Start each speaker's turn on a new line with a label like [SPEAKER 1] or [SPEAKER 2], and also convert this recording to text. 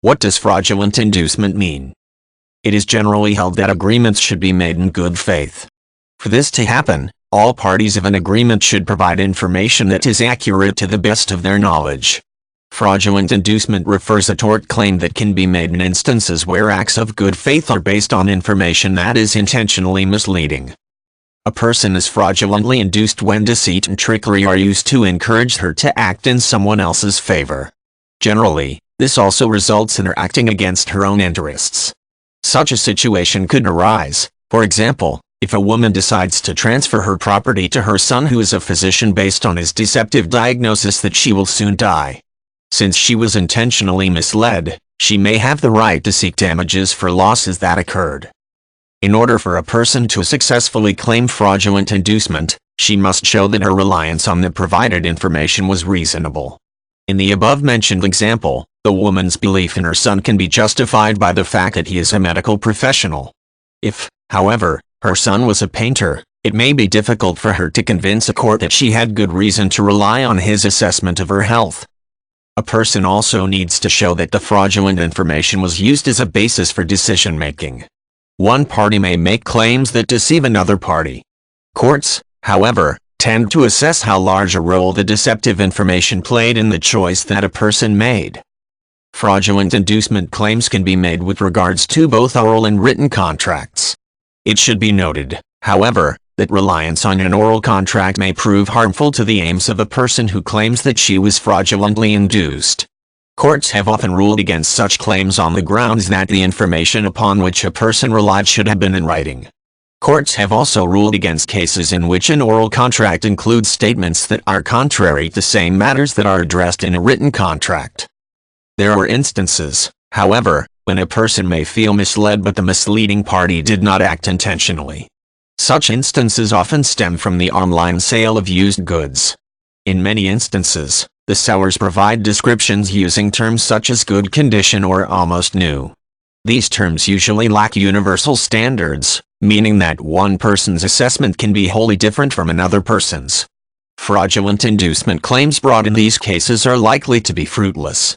[SPEAKER 1] What does fraudulent inducement mean? It is generally held that agreements should be made in good faith. For this to happen, all parties of an agreement should provide information that is accurate to the best of their knowledge. Fraudulent inducement refers a tort claim that can be made in instances where acts of good faith are based on information that is intentionally misleading. A person is fraudulently induced when deceit and trickery are used to encourage her to act in someone else's favor. Generally, this also results in her acting against her own interests. Such a situation could arise, for example, if a woman decides to transfer her property to her son who is a physician based on his deceptive diagnosis that she will soon die. Since she was intentionally misled, she may have the right to seek damages for losses that occurred. In order for a person to successfully claim fraudulent inducement, she must show that her reliance on the provided information was reasonable. In the above-mentioned example, the woman's belief in her son can be justified by the fact that he is a medical professional. If, however, her son was a painter, it may be difficult for her to convince a court that she had good reason to rely on his assessment of her health. A person also needs to show that the fraudulent information was used as a basis for decision-making. One party may make claims that deceive another party. Courts, however, tend to assess how large a role the deceptive information played in the choice that a person made. Fraudulent inducement claims can be made with regards to both oral and written contracts. It should be noted, however, that reliance on an oral contract may prove harmful to the aims of a person who claims that she was fraudulently induced. Courts have often ruled against such claims on the grounds that the information upon which a person relied should have been in writing. Courts have also ruled against cases in which an oral contract includes statements that are contrary to same matters that are addressed in a written contract. There are instances, however, when a person may feel misled but the misleading party did not act intentionally. Such instances often stem from the online sale of used goods. In many instances, the sellers provide descriptions using terms such as good condition or almost new. These terms usually lack universal standards, meaning that one person's assessment can be wholly different from another person's. Fraudulent inducement claims brought in these cases are likely to be fruitless.